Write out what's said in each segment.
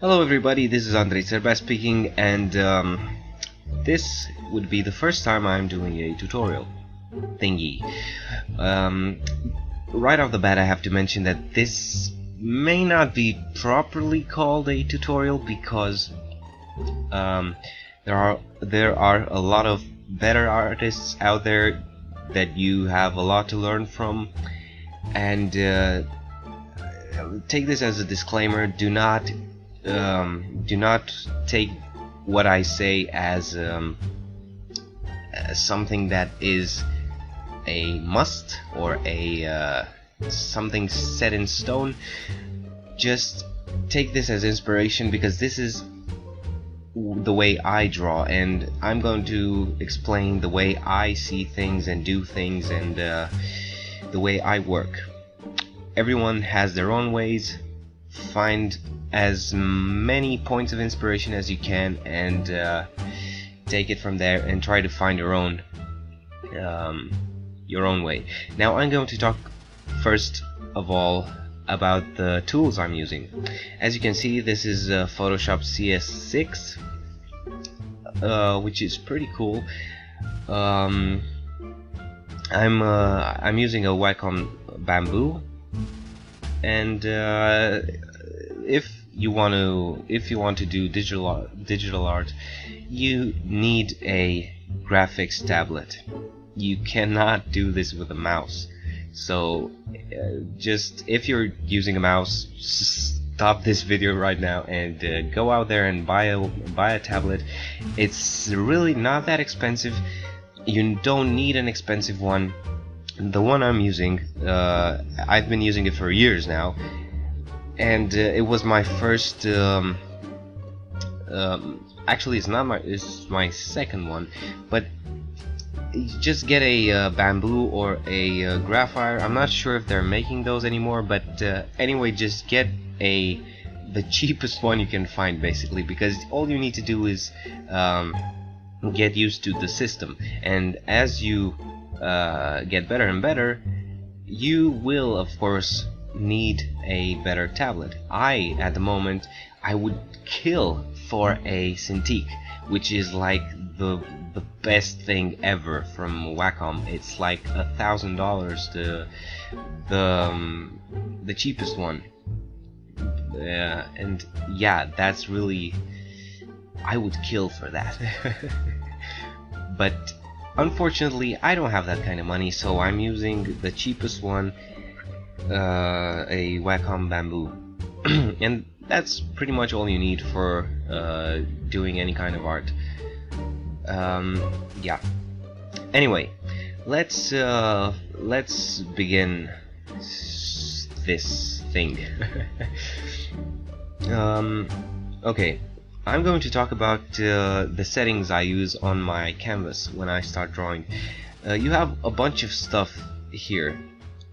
Hello everybody, this is Untitled Chapter speaking, and this would be the first time I'm doing a tutorial thingy. Right off the bat I have to mention that this may not be properly called a tutorial because there are a lot of better artists out there that you have a lot to learn from, and take this as a disclaimer. Do not take what I say as something that is a must or a something set in stone. Just take this as inspiration, because this is the way I draw, and I'm going to explain the way I see things and do things, and the way I work. Everyone has their own ways. Find as many points of inspiration as you can, and take it from there and try to find your own way. Now I'm going to talk first of all about the tools I'm using. As you can see, this is Photoshop CS6, which is pretty cool. I'm using a Wacom bamboo, and if you want to do digital art, you need a graphics tablet. You cannot do this with a mouse. So just, if you're using a mouse, stop this video right now and go out there and buy a tablet. It's really not that expensive. You don't need an expensive one. The one I'm using, I've been using it for years now, and it was my first. Actually, it's my second one, but just get a bamboo or a graphite. I'm not sure if they're making those anymore, but anyway, just get the cheapest one you can find, basically, because all you need to do is get used to the system, and as you get better and better, you will of course need a better tablet. At the moment, I would kill for a Cintiq, which is like the best thing ever from Wacom. It's like $1,000, the cheapest one. And yeah, that's really, I would kill for that. But unfortunately, I don't have that kind of money, so I'm using the cheapest one, a Wacom bamboo. And that's pretty much all you need for doing any kind of art. Yeah. Anyway, let's begin this thing. Okay. I'm going to talk about the settings I use on my canvas when I start drawing. You have a bunch of stuff here.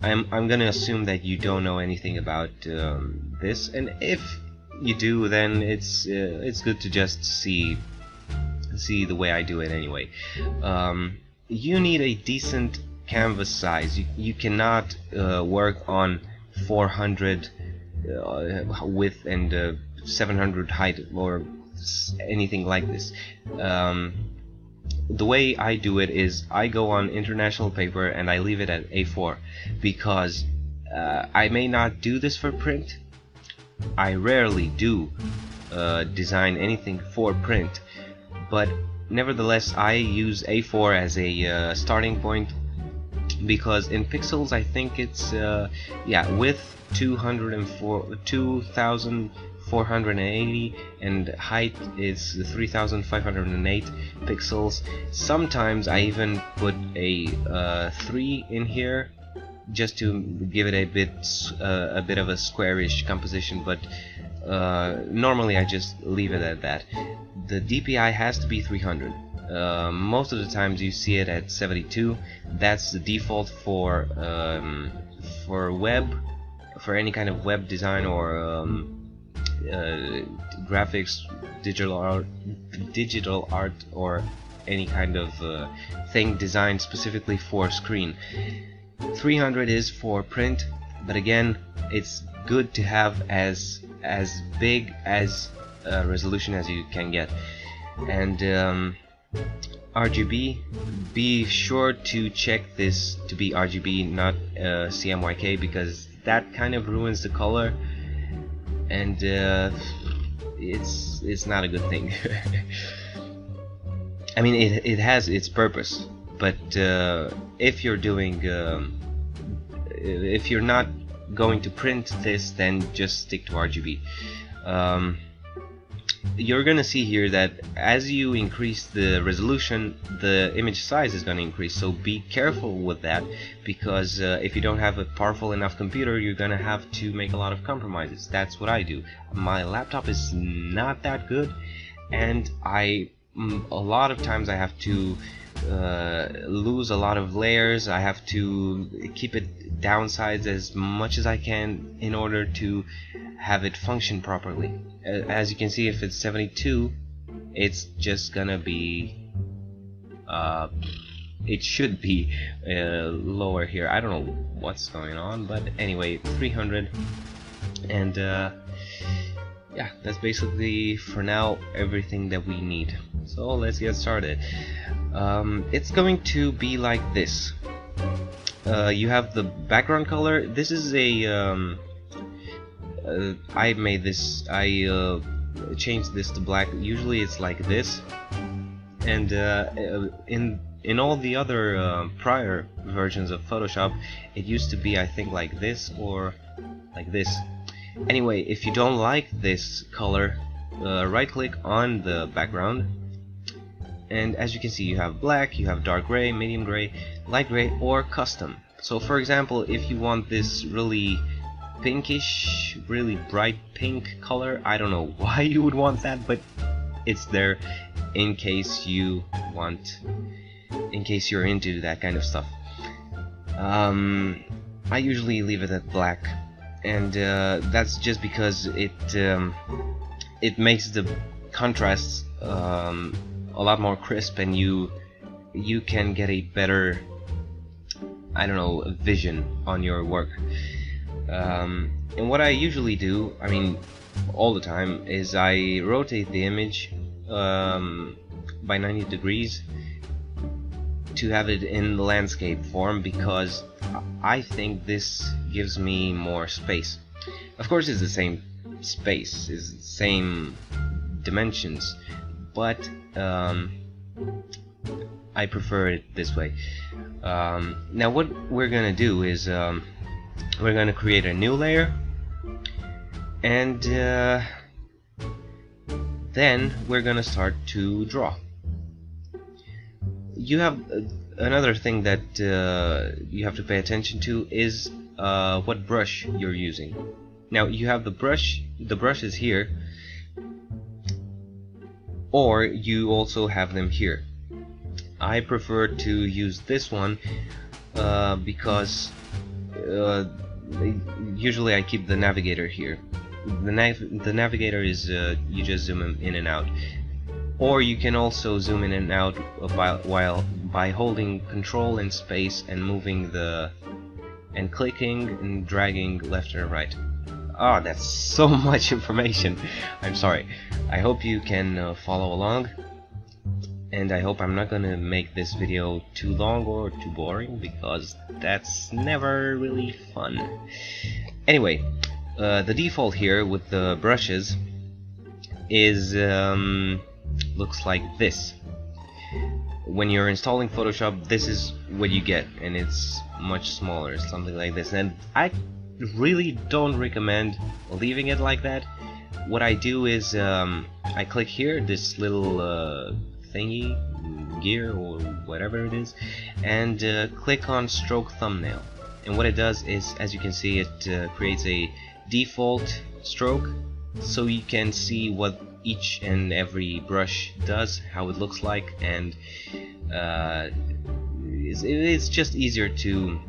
I'm gonna assume that you don't know anything about this, and if you do, then it's good to just see the way I do it anyway. You need a decent canvas size. You cannot work on 400 width and 700 height or anything like this. The way I do it is I go on international paper and I leave it at A4, because I may not do this for print. I rarely do design anything for print, but nevertheless I use A4 as a starting point, because in pixels I think it's width 2,480 and height is 3,508 pixels. Sometimes I even put a 3 in here just to give it a bit of a squarish composition, but normally I just leave it at that. The DPI has to be 300. Most of the times you see it at 72. That's the default for web, for any kind of web design or graphics, digital art, or any kind of thing designed specifically for screen. 300 is for print, but again, it's good to have as big as resolution as you can get. And RGB, be sure to check this to be RGB, not CMYK, because that kind of ruins the color, and it's not a good thing. I mean, it has its purpose, but if you're doing if you're not going to print this, then just stick to RGB. You're gonna see here that as you increase the resolution, the image size is gonna increase, so be careful with that, because if you don't have a powerful enough computer, you're gonna have to make a lot of compromises. That's what I do. My laptop is not that good, and a lot of times I have to lose a lot of layers. I have to keep it downsized as much as I can in order to have it function properly. As you can see, if it's 72, it's just gonna be it should be lower here. I don't know what's going on, but anyway, 300. And yeah, that's basically for now everything that we need. So let's get started. It's going to be like this. You have the background color. This is a I made this. I changed this to black. Usually it's like this, and in all the other prior versions of Photoshop, it used to be, I think, like this or like this. Anyway, if you don't like this color, right click on the background, and as you can see, you have black, you have dark gray, medium gray, light gray, or custom. So for example, if you want this really pinkish, really bright pink color, I don't know why you would want that, but it's there in case you want, in case you're into that kind of stuff. I usually leave it at black, and that's just because it makes the contrasts a lot more crisp, and you can get a better, I don't know, vision on your work. And what I usually do, I mean all the time, is I rotate the image by 90 degrees to have it in the landscape form, because I think this gives me more space. Of course it's the same space, it's the same dimensions, but I prefer it this way. Now what we're gonna do is we're gonna create a new layer, and then we're gonna start to draw. You have another thing that you have to pay attention to is what brush you're using. Now you have the brush is here, or you also have them here. I prefer to use this one because usually I keep the navigator here. The navigator is you just zoom in and out, or you can also zoom in and out by holding Control and space and moving and clicking and dragging left and right. Ah, that's so much information. I'm sorry. I hope you can follow along, and I hope I'm not gonna make this video too long or too boring, because that's never really fun. Anyway, the default here with the brushes is looks like this. When you're installing Photoshop, this is what you get, and it's much smaller, something like this. And I really don't recommend leaving it like that. What I do is I click here, this little thingy, gear or whatever it is, and click on stroke thumbnail. And what it does is, as you can see, it creates a default stroke, so you can see what each and every brush does, how it looks like, and it's just easier to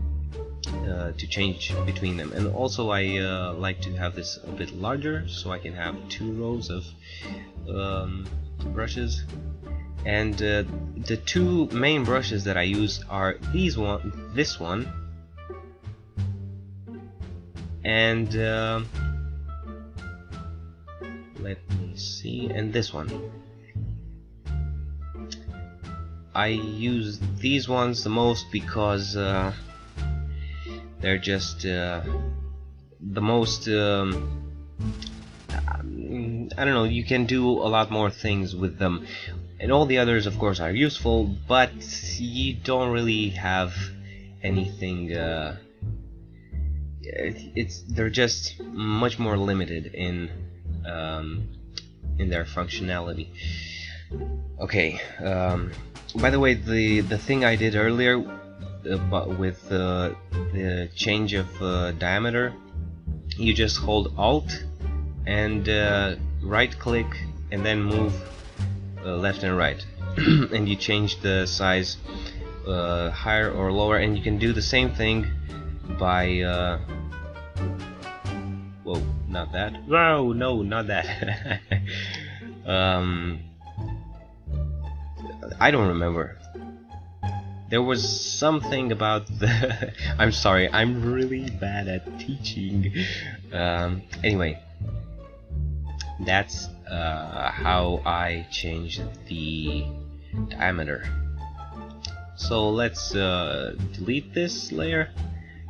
change between them. And also I like to have this a bit larger, so I can have 2 rows of brushes. And the 2 main brushes that I use are this one, and let me me see, and this one. I use these ones the most because they're just the most I don't know, you can do a lot more things with them, and all the others of course are useful, but you don't really have anything they're just much more limited in their functionality. Okay, by the way, the thing I did earlier with the change of diameter, you just hold Alt and right click and then move left and right and you change the size higher or lower, and you can do the same thing by whoa, not that. Whoa, no, not that. I don't remember. There was something about the I'm sorry, I'm really bad at teaching. Anyway, that's how I changed the diameter. So let's delete this layer,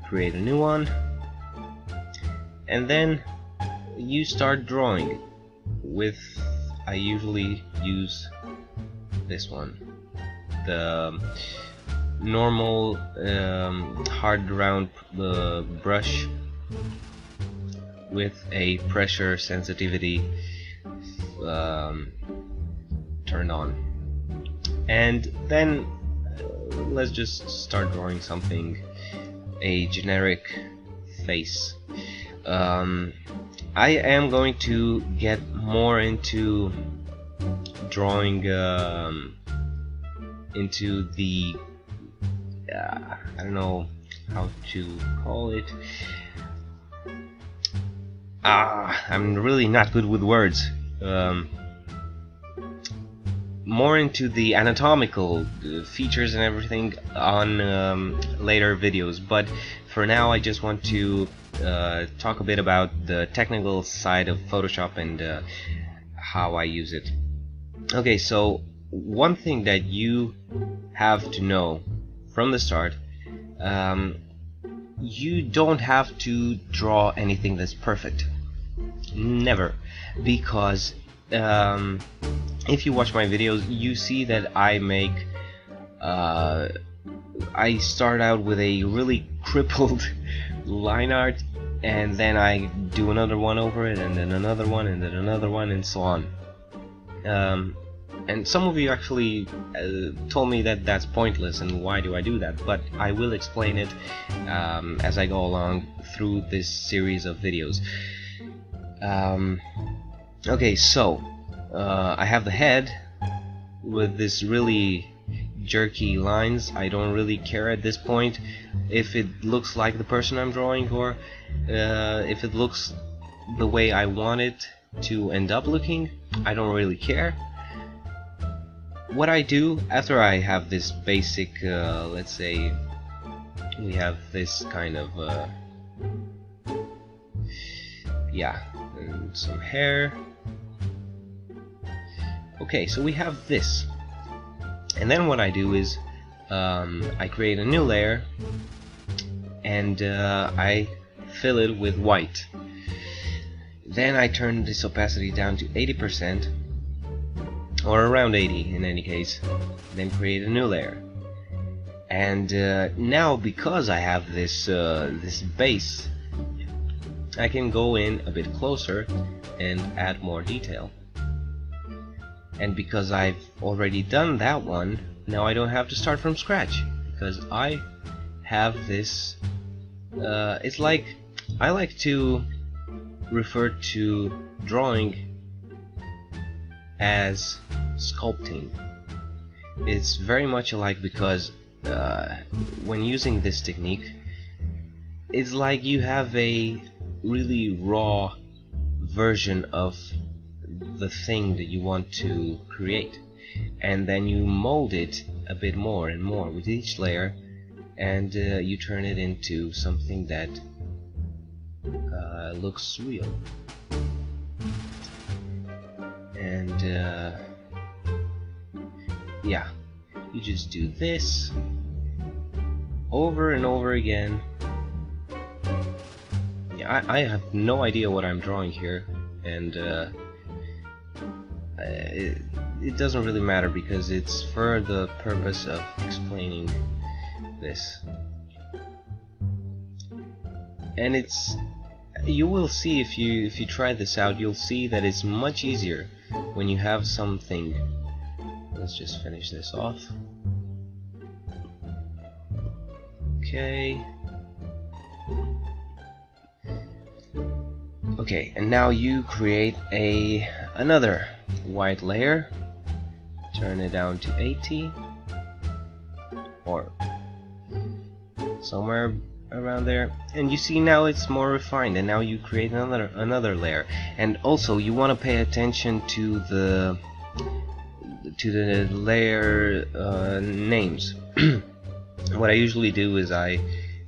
create a new one, and then you start drawing with, I usually use this one, the normal hard round brush with a pressure sensitivity turned on, and then let's just start drawing something, a generic face. I am going to get more into drawing into the I don't know how to call it. I'm really not good with words. More into the anatomical features and everything on later videos, but for now I just want to talk a bit about the technical side of Photoshop and how I use it. Okay, so one thing that you have to know from the start, you don't have to draw anything that's perfect. Never. Because if you watch my videos, you see that I make I start out with a really crippled line art, and then I do another one over it, and then another one, and then another one, and so on. And some of you actually told me that that's pointless and why do I do that, but I will explain it as I go along through this series of videos. Okay, so I have the head with this really jerky lines. I don't really care at this point if it looks like the person I'm drawing, or if it looks the way I want it to end up looking. I don't really care. What I do after I have this basic, let's say we have this kind of yeah, and some hair. Okay, so we have this, and then what I do is I create a new layer and I fill it with white. Then I turn this opacity down to 80%, or around 80 in any case, then create a new layer. And now, because I have this this base, I can go in a bit closer and add more detail. And because I've already done that one, now I don't have to start from scratch, because I have this it's like, I like to refer to drawing as sculpting. It's very much alike, because when using this technique, it's like you have a really raw version of the thing that you want to create, and then you mold it a bit more and more with each layer, and you turn it into something that looks real. and yeah, you just do this over and over again. Yeah, I have no idea what I'm drawing here, and it doesn't really matter because it's for the purpose of explaining this. And you will see if you try this out, you'll see that it's much easier when you have something. Let's just finish this off. Okay. Okay, and now you create another white layer. Turn it down to 80 or somewhere around there, and you see now it's more refined, and now you create another layer. And also you want to pay attention to the layer names. What I usually do is I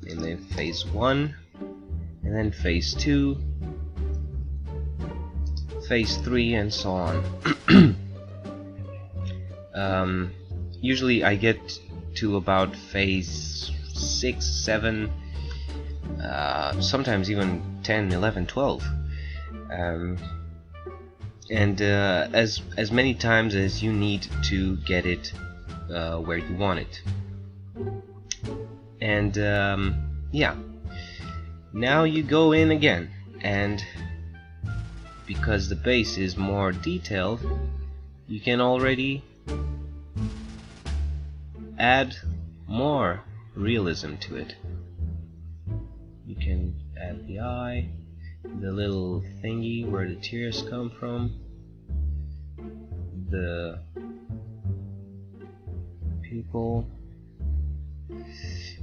name phase 1, and then phase 2, phase 3, and so on. Usually I get to about phase 6, 7, sometimes even 10, 11, 12, and as many times as you need to get it where you want it. And yeah, now you go in again, and because the base is more detailed, you can already add more realism to it. You can add the eye, the little thingy where the tears come from, the people.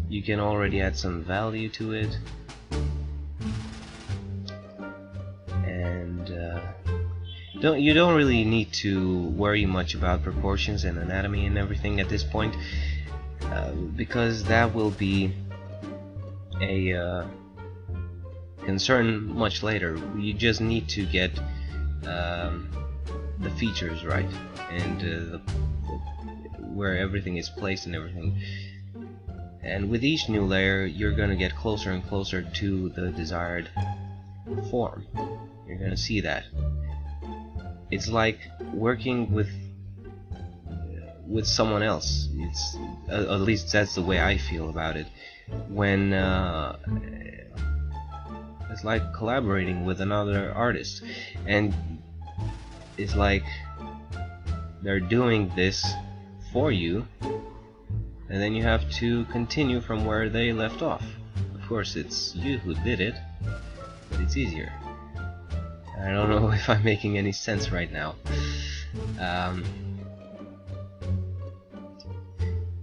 You can already add some value to it, and you don't really need to worry much about proportions and anatomy and everything at this point, because that will be a concern much later. You just need to get the features right, and where everything is placed and everything. And with each new layer, you're going to get closer and closer to the desired form. You're going to see that. It's like working with someone else. It's at least that's the way I feel about it. When it's like collaborating with another artist, and it's like they're doing this for you, and then you have to continue from where they left off. Of course, it's you who did it, but it's easier. I don't know if I'm making any sense right now.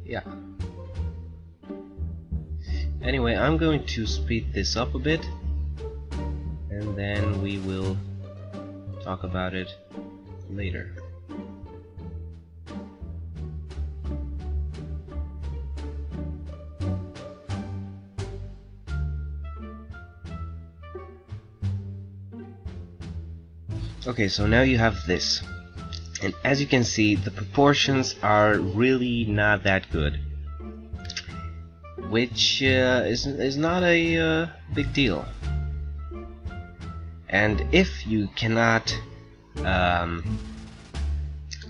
Yeah. Anyway, I'm going to speed this up a bit, and then we will talk about it later. Okay, so now you have this, and as you can see, the proportions are really not that good, which is not a big deal. And if you cannot,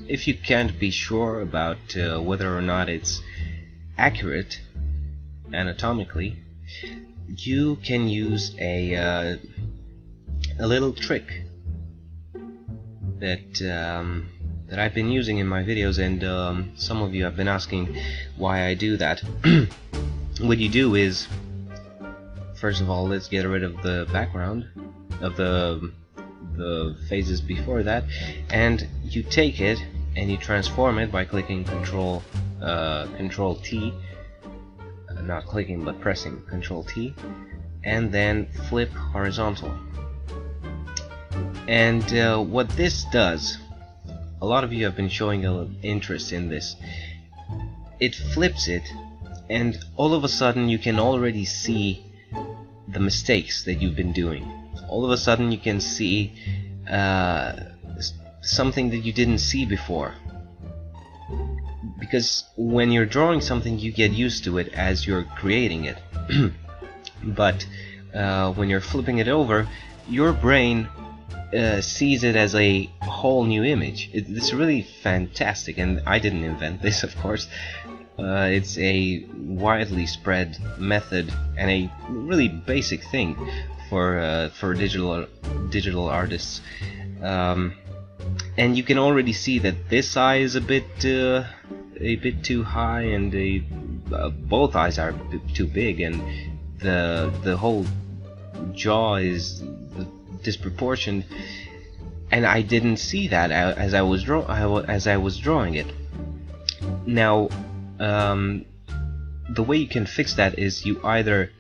if you can't be sure about whether or not it's accurate anatomically, you can use a little trick that that I've been using in my videos, and some of you have been asking why I do that. What you do is, first of all, let's get rid of the background of the phases before that, and you take it and you transform it by clicking Control T, not clicking but pressing Control T, and then flip horizontal. And what this does, a lot of you have been showing an interest in this. It flips it, and all of a sudden you can already see the mistakes that you've been doing. All of a sudden you can see something that you didn't see before. Because when you're drawing something, you get used to it as you're creating it. But when you're flipping it over, your brain sees it as a whole new image. It's really fantastic, and I didn't invent this, of course. It's a widely spread method and a really basic thing for digital artists. And you can already see that this eye is a bit too high, and both eyes are too big, and the whole jaw is disproportioned, and I didn't see that as I was drawing it. Now, the way you can fix that is you either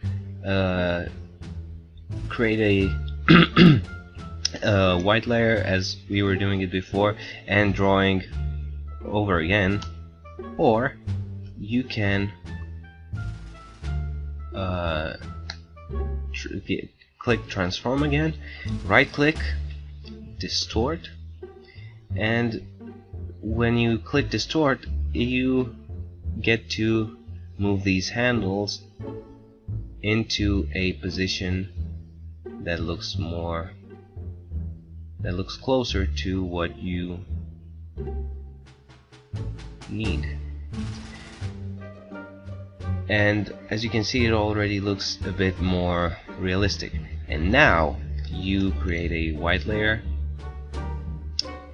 create a white layer as we were doing it before and drawing over again, or you can click transform again, right click, distort, and when you click distort, you get to move these handles into a position that looks closer to what you need. And as you can see, it already looks a bit more realistic. And now you create a white layer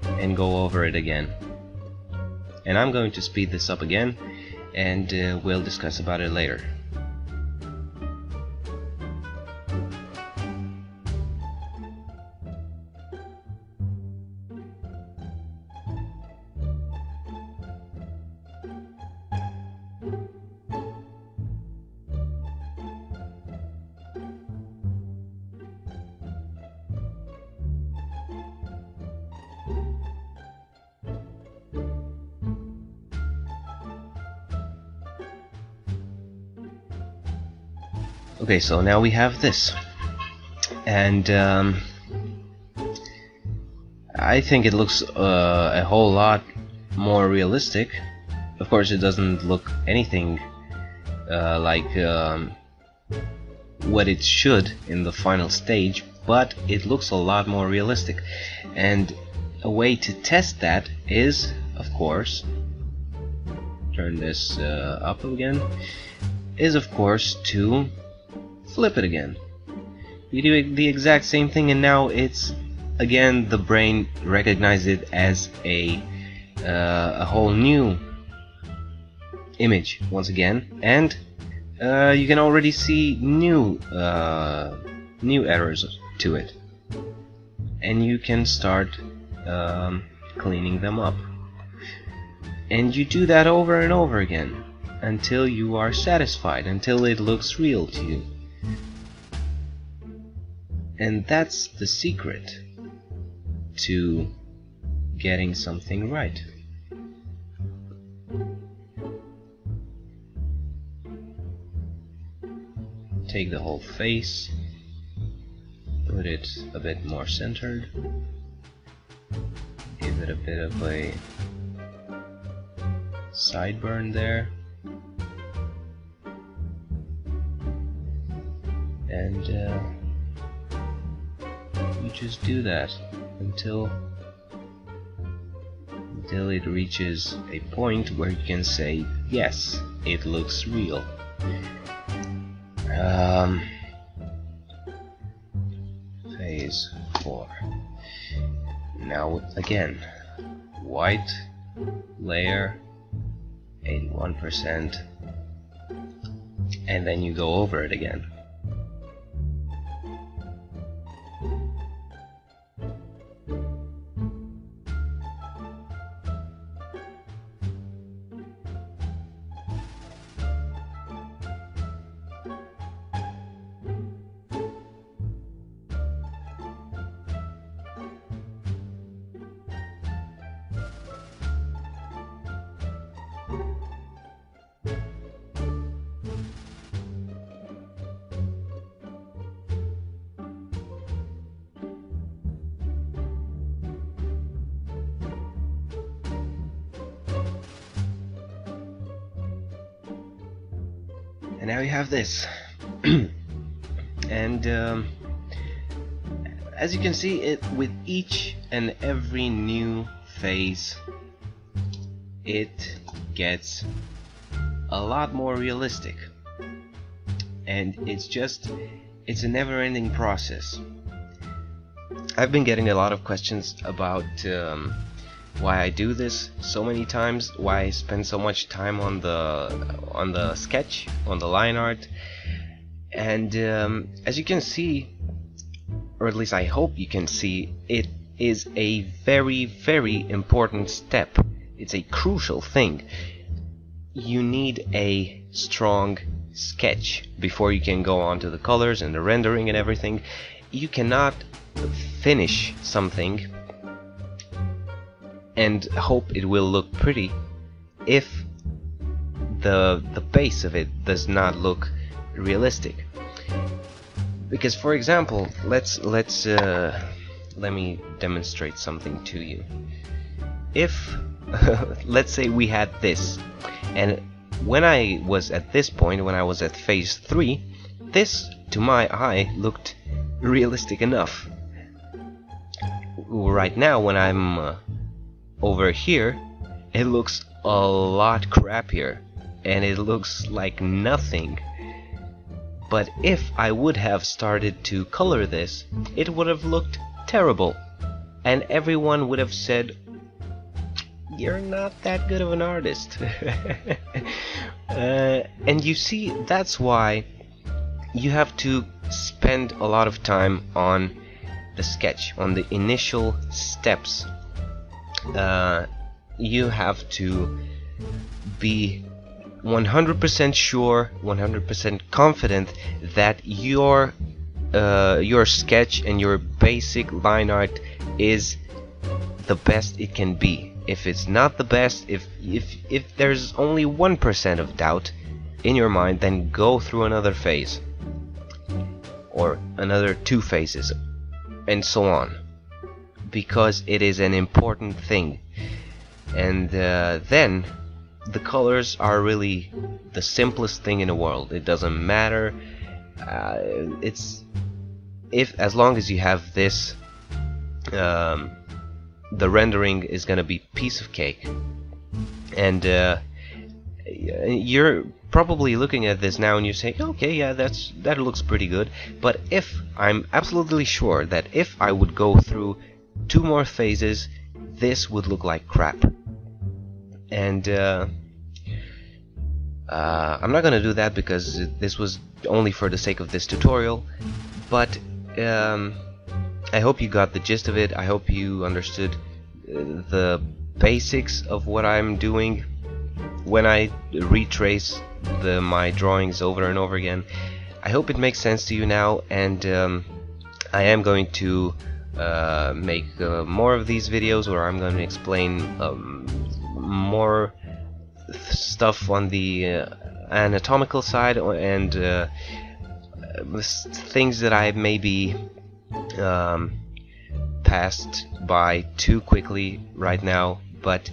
and go over it again. And I'm going to speed this up again, and we'll discuss about it later. Okay, so now we have this, and I think it looks a whole lot more realistic. Of course, it doesn't look anything like what it should in the final stage, but it looks a lot more realistic. And a way to test that is, of course, turn this up again, is of course to flip it again. You do the exact same thing, and now it's again the brain recognizes it as a whole new image once again, and you can already see new errors to it, and you can start cleaning them up. And you do that over and over again until you are satisfied, until it looks real to you. And that's the secret to getting something right. Take the whole face, put it a bit more centered, give it a bit of a sideburn there, and you just do that until it reaches a point where you can say, yes, it looks real. Phase 4. Now again, white layer, 81%, and then you go over it again. And now you have this. And as you can see, it with each and every new phase, it gets a lot more realistic, and it's a never-ending process. I've been getting a lot of questions about why I do this so many times, why I spend so much time on the sketch, on the line art. And as you can see, or at least I hope you can see, it is a very, very important step. It's a crucial thing. You need a strong sketch before you can go on to the colors and the rendering and everything. You cannot finish something and hope it will look pretty if the base of it does not look realistic. Because, for example, let me demonstrate something to you. If let's say we had this, and when I was at this point, when I was at phase 3, this to my eye looked realistic enough. Right now, when I'm over here, it looks a lot crappier, and it looks like nothing. But if I would have started to color this, it would have looked terrible, and everyone would have said, "You're not that good of an artist." And you see, that's why you have to spend a lot of time on the sketch, on the initial steps. You have to be 100% sure, 100% confident that your sketch and your basic line art is the best it can be. If it's not the best, if there's only 1% of doubt in your mind, then go through another phase, or another 2 phases, and so on, because it is an important thing. And then the colors are really the simplest thing in the world. It doesn't matter. As long as you have this, the rendering is gonna be piece of cake. And you're probably looking at this now and you're saying, okay, yeah, that looks pretty good. But if I'm absolutely sure that if I would go through 2 more phases, this would look like crap. And I'm not gonna do that because this was only for the sake of this tutorial. But I hope you got the gist of it. I hope you understood the basics of what I'm doing when I retrace my drawings over and over again. I hope it makes sense to you now, and I am going to make more of these videos where I'm going to explain more stuff on the anatomical side, and things that I maybe passed by too quickly right now, but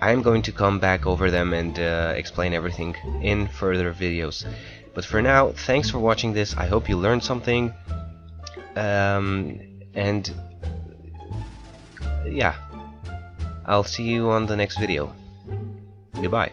I'm going to come back over them and explain everything in further videos. But for now, thanks for watching this. I hope you learned something, and yeah, I'll see you on the next video. Goodbye.